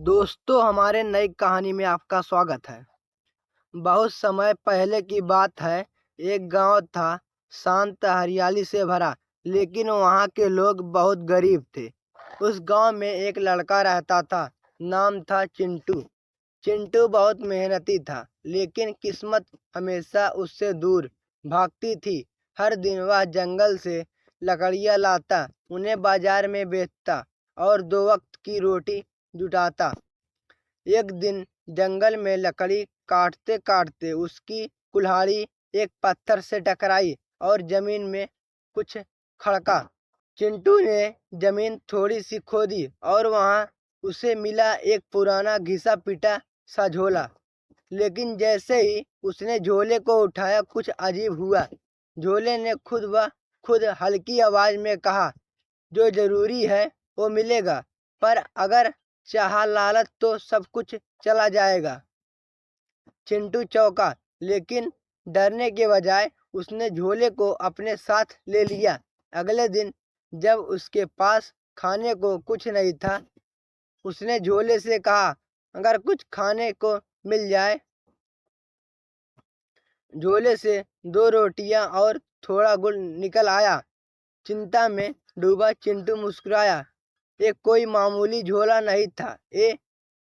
दोस्तों, हमारे नई कहानी में आपका स्वागत है। बहुत समय पहले की बात है। एक गांव था, शांत हरियाली से भरा, लेकिन वहां के लोग बहुत गरीब थे। उस गांव में एक लड़का रहता था, नाम था चिंटू। चिंटू बहुत मेहनती था, लेकिन किस्मत हमेशा उससे दूर भागती थी। हर दिन वह जंगल से लकड़ियां लाता, उन्हें बाजार में बेचता और 2 वक्त की रोटी जुटाता। एक दिन जंगल में लकड़ी काटते काटते उसकी कुल्हाड़ी एक पत्थर से टकराई और जमीन में कुछ खड़का। चिंटू ने जमीन थोड़ी सी खोदी और वहां उसे मिला एक पुराना घिसा पिटा सा झोला। लेकिन जैसे ही उसने झोले को उठाया, कुछ अजीब हुआ। झोले ने खुद ब खुद हल्की आवाज में कहा, जो जरूरी है वो मिलेगा, पर अगर चाहा लालच तो सब कुछ चला जाएगा। चिंटू चौंका, लेकिन डरने के बजाय उसने झोले को अपने साथ ले लिया। अगले दिन जब उसके पास खाने को कुछ नहीं था, उसने झोले से कहा, अगर कुछ खाने को मिल जाए। झोले से 2 रोटियां और थोड़ा गुड़ निकल आया। चिंता में डूबा चिंटू मुस्कुराया। ये कोई मामूली झोला नहीं था, ये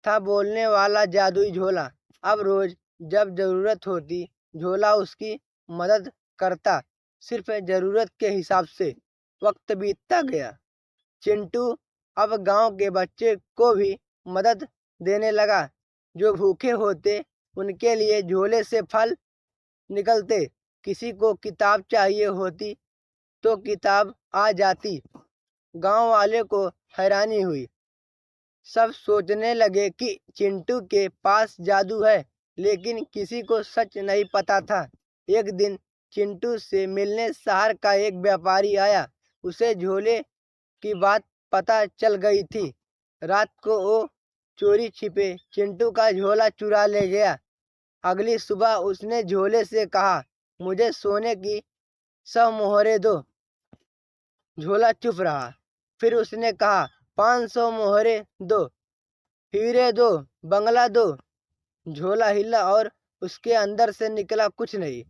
था बोलने वाला जादुई झोला। अब रोज जब जरूरत होती, झोला उसकी मदद करता, सिर्फ जरूरत के हिसाब से। वक्त बीतता गया। चिंटू अब गांव के बच्चे को भी मदद देने लगा। जो भूखे होते, उनके लिए झोले से फल निकलते। किसी को किताब चाहिए होती तो किताब आ जाती। गांव वाले को हैरानी हुई। सब सोचने लगे कि चिंटू के पास जादू है, लेकिन किसी को सच नहीं पता था। एक दिन चिंटू से मिलने शहर का एक व्यापारी आया। उसे झोले की बात पता चल गई थी। रात को वो चोरी छिपे चिंटू का झोला चुरा ले गया। अगली सुबह उसने झोले से कहा, मुझे सोने की 100 मोहरें दो। झोला चुप रहा। फिर उसने कहा, 500 मोहरें दो, हीरे दो, बंगला दो। झोला हिला और उसके अंदर से निकला कुछ नहीं।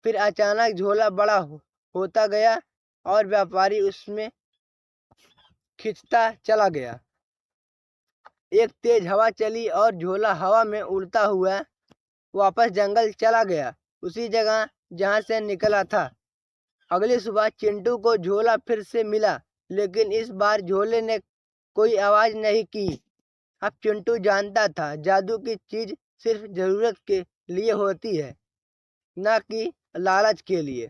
फिर अचानक झोला बड़ा होता गया और व्यापारी उसमें खींचता चला गया। एक तेज हवा चली और झोला हवा में उड़ता हुआ वापस जंगल चला गया, उसी जगह जहां से निकला था। अगली सुबह चिंटू को झोला फिर से मिला, लेकिन इस बार झोले ने कोई आवाज नहीं की। अब चिंटू जानता था, जादू की चीज सिर्फ जरूरत के लिए होती है, न कि लालच के लिए।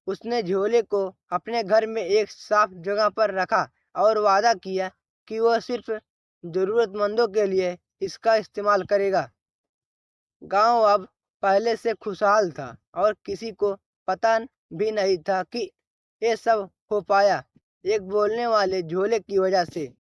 उसने झोले को अपने घर में एक साफ जगह पर रखा और वादा किया कि वह सिर्फ जरूरतमंदों के लिए इसका इस्तेमाल करेगा। गांव अब पहले से खुशहाल था और किसी को पता भी नहीं था कि ये सब हो पाया एक बोलने वाले झोले की वजह से।